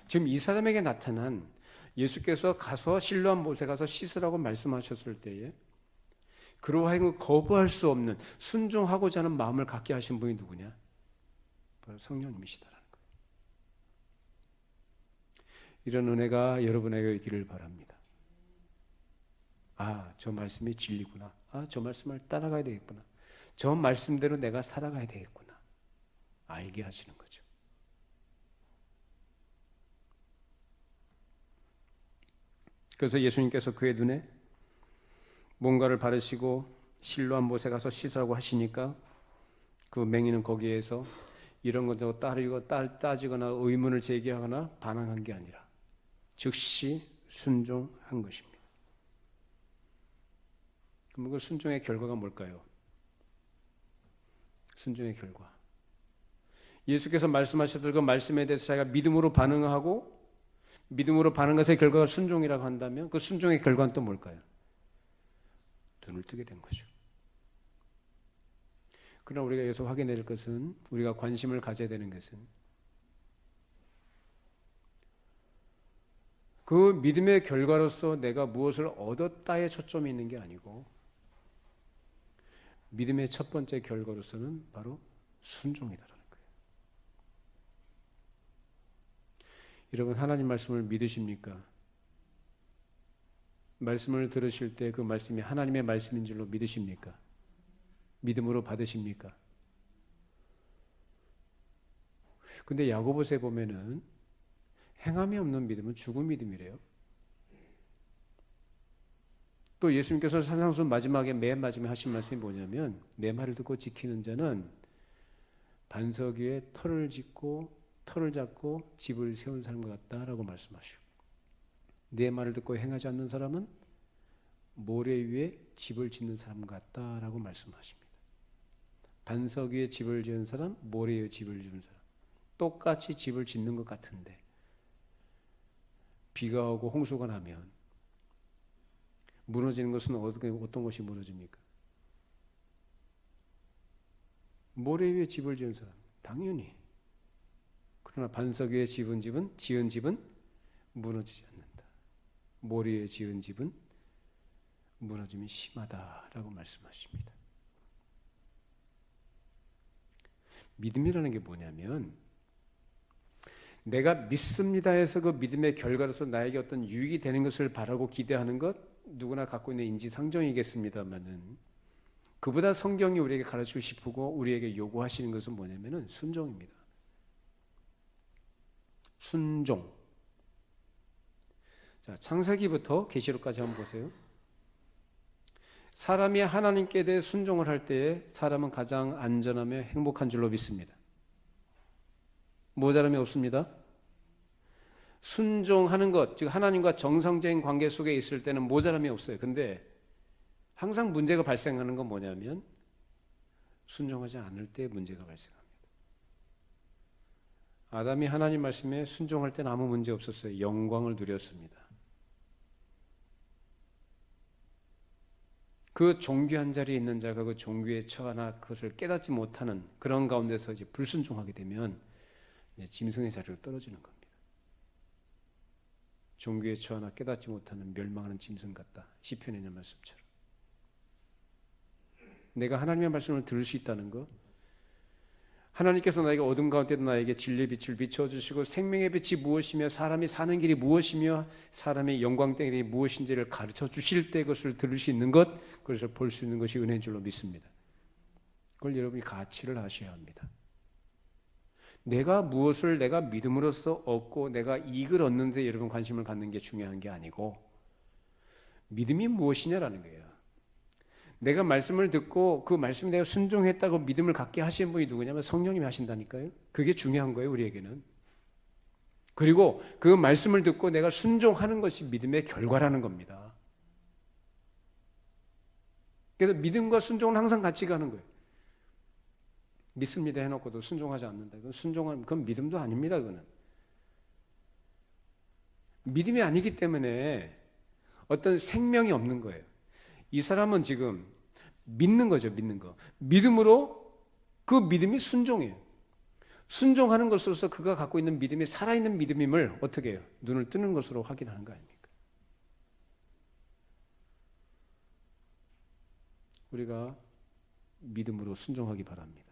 지금 이 사람에게 나타난 예수께서 가서 실로암 못에 가서 씻으라고 말씀하셨을 때에 그로 하여금 거부할 수 없는 순종하고자 하는 마음을 갖게 하신 분이 누구냐? 바로 성령님이시다라는 거예요. 이런 은혜가 여러분에게 있기를 바랍니다. 저 말씀이 진리구나. 저 말씀을 따라가야 되겠구나. 저 말씀대로 내가 살아가야 되겠구나. 알게 하시는 거죠. 그래서 예수님께서 그의 눈에 뭔가를 바르시고 실로암 못에 가서 씻으라고 하시니까 그 맹인은 거기에서 이런 것저것 따지거나 의문을 제기하거나 반항한 게 아니라 즉시 순종한 것입니다. 그럼 그 순종의 결과가 뭘까요? 순종의 결과. 예수께서 말씀하셨던 그 말씀에 대해서 자기가 믿음으로 반응하고 믿음으로 반응한 것의 결과가 순종이라고 한다면 그 순종의 결과는 또 뭘까요? 눈을 뜨게 된 거죠. 그러나 우리가 여기서 확인해야 될 것은, 우리가 관심을 가져야 되는 것은 그 믿음의 결과로서 내가 무엇을 얻었다에 초점이 있는 게 아니고 믿음의 첫 번째 결과로서는 바로 순종이다라는 거예요. 여러분, 하나님 말씀을 믿으십니까? 말씀을 들으실 때 그 말씀이 하나님의 말씀인 줄로 믿으십니까? 믿음으로 받으십니까? 근데 야고보서에 보면은 행함이 없는 믿음은 죽은 믿음이래요. 또 예수님께서 산상수 마지막에 맨 마지막에 하신 말씀이 뭐냐면 내 말을 듣고 지키는 자는 반석 위에 터를 잡고 집을 세운 사람과 같다라고 말씀하시고, 내 말을 듣고 행하지 않는 사람은 모래 위에 집을 짓는 사람 같다라고 말씀하십니다. 반석 위에 집을 지은 사람, 모래 위에 집을 지은 사람, 똑같이 집을 짓는 것 같은데 비가 오고 홍수가 나면 무너지는 것은 어떤 것이 무너집니까? 모래 위에 집을 지은 사람, 당연히. 그러나 반석 위에 지은 집은 무너지지 않는다. 모래 위에 지은 집은 무너짐이 심하다라고 말씀하십니다. 믿음이라는 게 뭐냐면 내가 믿습니다 해서 그 믿음의 결과로서 나에게 어떤 유익이 되는 것을 바라고 기대하는 것, 누구나 갖고 있는 인지상정이겠습니다만은 그보다 성경이 우리에게 가르치고 싶고 우리에게 요구하시는 것은 뭐냐면은 순종입니다. 순종. 자, 창세기부터 계시록까지 한번 보세요. 사람이 하나님께 대해 순종을 할 때에 사람은 가장 안전하며 행복한 줄로 믿습니다. 모자람이 없습니다. 순종하는 것, 즉 하나님과 정상적인 관계 속에 있을 때는 모자람이 없어요. 근데 항상 문제가 발생하는 건 뭐냐면 순종하지 않을 때 문제가 발생합니다. 아담이 하나님 말씀에 순종할 때는 아무 문제 없었어요. 영광을 누렸습니다. 그 존귀한 자리에 있는 자가 그 존귀에 처하나 그것을 깨닫지 못하는 그런 가운데서 이제 불순종하게 되면 이제 짐승의 자리로 떨어지는 겁니다. 존귀에 처하나 깨닫지 못하는 멸망하는 짐승 같다. 시편에 있는 말씀처럼. 내가 하나님의 말씀을 들을 수 있다는 것, 하나님께서 나에게 어둠 가운데도 나에게 진리의 빛을 비춰주시고 생명의 빛이 무엇이며 사람이 사는 길이 무엇이며 사람의 영광된 길이 무엇인지를 가르쳐 주실 때 그것을 들을 수 있는 것, 그것을 볼 수 있는 것이 은혜인 줄로 믿습니다. 그걸 여러분이 가치를 하셔야 합니다. 내가 무엇을 내가 믿음으로써 얻고 내가 이익을 얻는데 여러분 관심을 갖는 게 중요한 게 아니고 믿음이 무엇이냐라는 거예요. 내가 말씀을 듣고 그 말씀에 내가 순종했다고 믿음을 갖게 하신 분이 누구냐면 성령님이 하신다니까요. 그게 중요한 거예요, 우리에게는. 그리고 그 말씀을 듣고 내가 순종하는 것이 믿음의 결과라는 겁니다. 그래서 믿음과 순종은 항상 같이 가는 거예요. 믿습니다 해놓고도 순종하지 않는다. 그건 믿음도 아닙니다. 그거는 믿음이 아니기 때문에 어떤 생명이 없는 거예요. 이 사람은 지금 믿는 거죠. 믿는 거. 믿음으로 그 믿음이 순종이에요. 순종하는 것으로서 그가 갖고 있는 믿음이 살아있는 믿음임을 어떻게 해요? 눈을 뜨는 것으로 확인하는 거 아닙니까? 우리가 믿음으로 순종하기 바랍니다.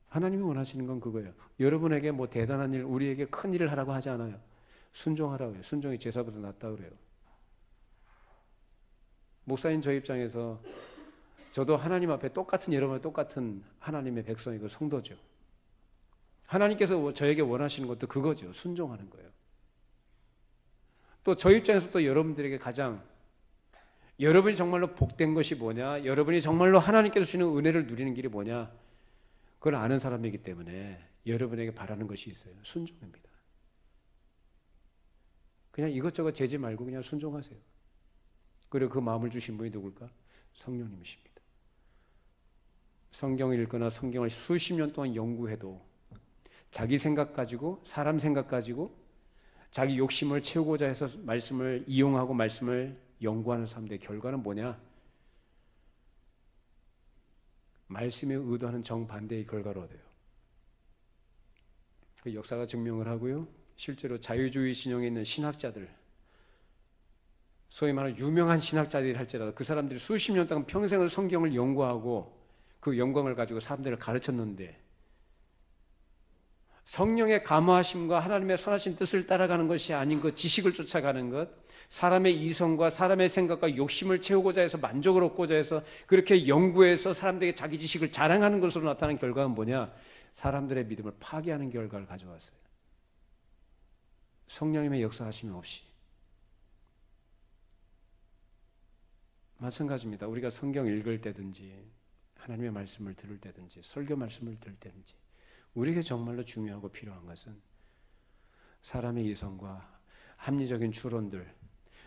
하나님이 원하시는 건 그거예요. 여러분에게 뭐 대단한 일, 우리에게 큰 일을 하라고 하지 않아요. 순종하라고 해요. 순종이 제사보다 낫다 그래요. 목사인 저 입장에서 저도 하나님 앞에 여러분과 똑같은 하나님의 백성이고 성도죠. 하나님께서 저에게 원하시는 것도 그거죠. 순종하는 거예요. 또 저 입장에서 또 여러분들에게 가장 여러분이 정말로 복된 것이 뭐냐, 여러분이 정말로 하나님께서 주시는 은혜를 누리는 길이 뭐냐, 그걸 아는 사람이기 때문에 여러분에게 바라는 것이 있어요. 순종입니다. 그냥 이것저것 재지 말고 그냥 순종하세요. 그리고 그 마음을 주신 분이 누굴까? 성령님이십니다. 성경을 읽거나 성경을 수십 년 동안 연구해도 자기 생각 가지고, 사람 생각 가지고, 자기 욕심을 채우고자 해서 말씀을 이용하고 말씀을 연구하는 사람들의 결과는 뭐냐? 말씀에 의도하는 정반대의 결과를 얻어요. 그 역사가 증명을 하고요. 실제로 자유주의 신형에 있는 신학자들, 소위 말하는 유명한 신학자들이 할지라도 그 사람들이 수십 년 동안 평생을 성경을 연구하고 그 영광을 가지고 사람들을 가르쳤는데, 성령의 감화하심과 하나님의 선하신 뜻을 따라가는 것이 아닌 그 지식을 쫓아가는 것, 사람의 이성과 사람의 생각과 욕심을 채우고자 해서 만족을 얻고자 해서 그렇게 연구해서 사람들에게 자기 지식을 자랑하는 것으로 나타나는 결과는 뭐냐? 사람들의 믿음을 파괴하는 결과를 가져왔어요. 성령님의 역사하심이 없이. 마찬가지입니다. 우리가 성경 읽을 때든지 하나님의 말씀을 들을 때든지 설교 말씀을 들을 때든지 우리에게 정말로 중요하고 필요한 것은 사람의 이성과 합리적인 추론들,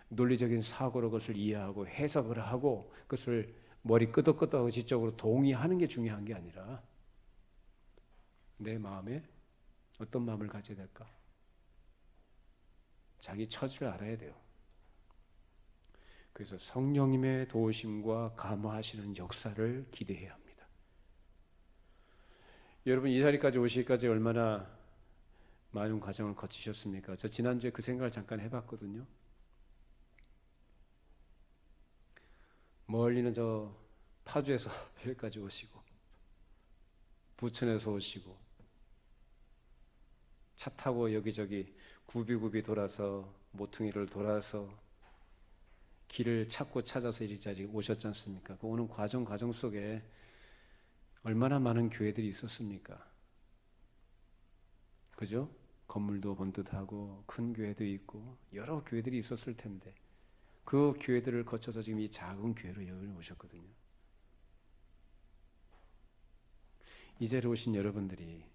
논리적인 사고로 그것을 이해하고 해석을 하고 그것을 머리 끄덕끄덕하고 지적으로 동의하는 게 중요한 게 아니라 내 마음에 어떤 마음을 가져야 될까? 자기 처지를 알아야 돼요. 그래서 성령님의 도우심과 감화하시는 역사를 기대해야 합니다. 여러분 이 자리까지 오시기까지 얼마나 많은 과정을 거치셨습니까? 저 지난주에 그 생각을 잠깐 해봤거든요. 멀리는 저 파주에서 여기까지 오시고 부천에서 오시고 차 타고 여기저기 굽이굽이 돌아서 모퉁이를 돌아서 길을 찾고 찾아서 이리저리 오셨지 않습니까? 그 오는 과정 속에 얼마나 많은 교회들이 있었습니까? 그죠? 건물도 번듯하고 큰 교회도 있고 여러 교회들이 있었을 텐데 그 교회들을 거쳐서 지금 이 작은 교회로 여기 오셨거든요. 이 자리에 오신 여러분들이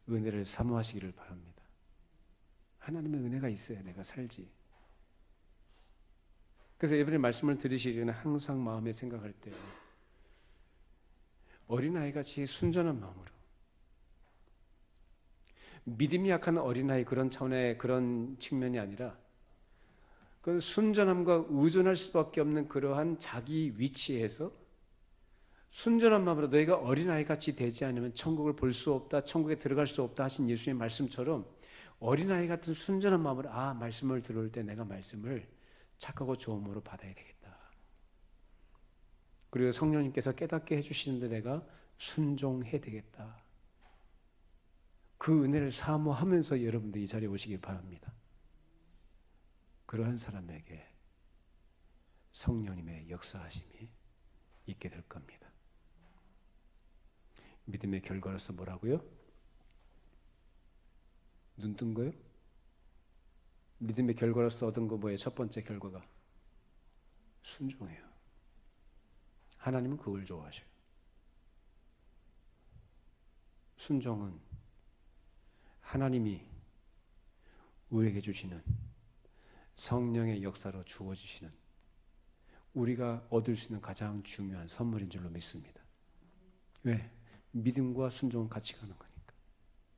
은혜를 사모하시기를 바랍니다. 하나님의 은혜가 있어야 내가 살지. 그래서 이번에 말씀을 들으시기 전에 항상 마음에 생각할 때 어린아이같이 순전한 마음으로, 믿음이 약한 어린아이 그런 차원의 그런 측면이 아니라 그 순전함과 의존할 수밖에 없는 그러한 자기 위치에서 순전한 마음으로 너희가 어린아이같이 되지 않으면 천국을 볼 수 없다, 천국에 들어갈 수 없다 하신 예수님의 말씀처럼 어린아이 같은 순전한 마음으로 말씀을 들을 때 내가 말씀을 착하고 좋음으로 받아야 되겠다. 그리고 성령님께서 깨닫게 해주시는데 내가 순종해야 되겠다. 그 은혜를 사모하면서 여러분들 이 자리에 오시길 바랍니다. 그러한 사람에게 성령님의 역사하심이 있게 될 겁니다. 믿음의 결과로서 뭐라고요? 눈 뜬 거요? 믿음의 결과로서 얻은 거 뭐예요? 첫 번째 결과가 순종이에요. 하나님은 그걸 좋아하셔요. 순종은 하나님이 우리에게 주시는 성령의 역사로 주어지시는 우리가 얻을 수 있는 가장 중요한 선물인 줄로 믿습니다. 왜? 믿음과 순종은 같이 가는 거니까.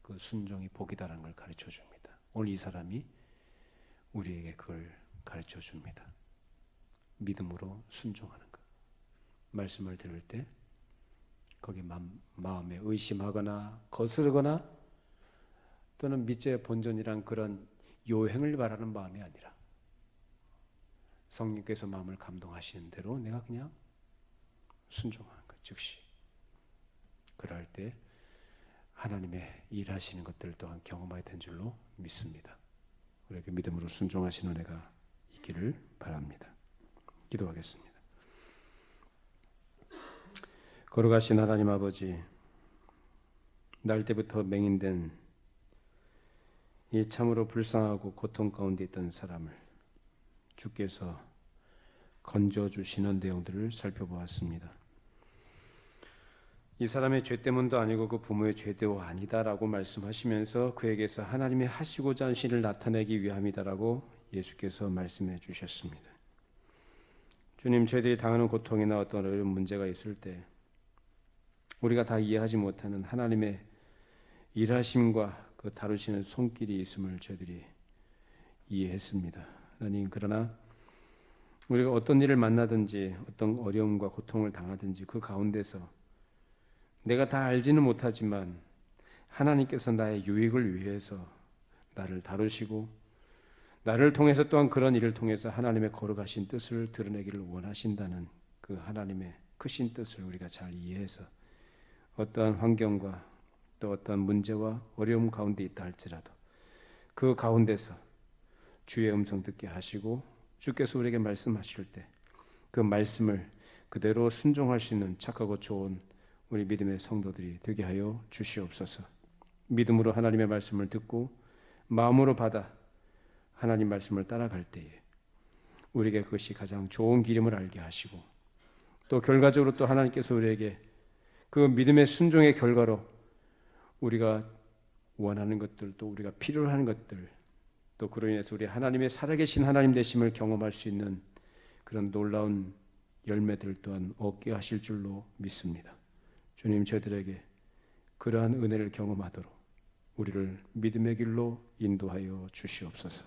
그 순종이 복이다라는 걸 가르쳐 줍니다. 오늘 이 사람이 우리에게 그걸 가르쳐 줍니다. 믿음으로 순종하는 것. 말씀을 들을 때 거기 마음에 의심하거나 거스르거나 또는 믿지의 본전이란 그런 요행을 바라는 마음이 아니라 성령께서 마음을 감동하시는 대로 내가 그냥 순종하는 것. 즉시 그럴 때 하나님의 일하시는 것들 또한 경험하게 된 줄로 믿습니다. 우리에게 믿음으로 순종하시는 은혜가 있기를 바랍니다. 기도하겠습니다. 거룩하신 하나님 아버지, 날 때부터 맹인된 이 참으로 불쌍하고 고통 가운데 있던 사람을 주께서 건져주시는 내용들을 살펴보았습니다. 이 사람의 죄 때문도 아니고 그 부모의 죄도 아니다라고 말씀하시면서 그에게서 하나님이 하시고자 하신 일을 나타내기 위함이다라고 예수께서 말씀해 주셨습니다. 주님, 저희들이 당하는 고통이나 어떤 어려운 문제가 있을 때 우리가 다 이해하지 못하는 하나님의 일하심과 그 다루시는 손길이 있음을 저희들이 이해했습니다. 하나님, 그러나 우리가 어떤 일을 만나든지 어떤 어려움과 고통을 당하든지 그 가운데서 내가 다 알지는 못하지만 하나님께서 나의 유익을 위해서 나를 다루시고 나를 통해서 또한 그런 일을 통해서 하나님의 거룩하신 뜻을 드러내기를 원하신다는 그 하나님의 크신 뜻을 우리가 잘 이해해서 어떠한 환경과 또 어떠한 문제와 어려움 가운데 있다 할지라도 그 가운데서 주의 음성 듣게 하시고 주께서 우리에게 말씀하실 때 그 말씀을 그대로 순종할 수 있는 착하고 좋은 우리 믿음의 성도들이 되게 하여 주시옵소서. 믿음으로 하나님의 말씀을 듣고 마음으로 받아 하나님 말씀을 따라갈 때에 우리에게 그것이 가장 좋은 길임을 알게 하시고 또 결과적으로 또 하나님께서 우리에게 그 믿음의 순종의 결과로 우리가 원하는 것들 또 우리가 필요로 하는 것들 또 그로 인해서 우리 하나님의 살아계신 하나님 되심을 경험할 수 있는 그런 놀라운 열매들 또한 얻게 하실 줄로 믿습니다. 주님, 저희들에게 그러한 은혜를 경험하도록 우리를 믿음의 길로 인도하여 주시옵소서.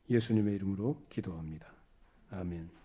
예수님의 이름으로 기도합니다. 아멘.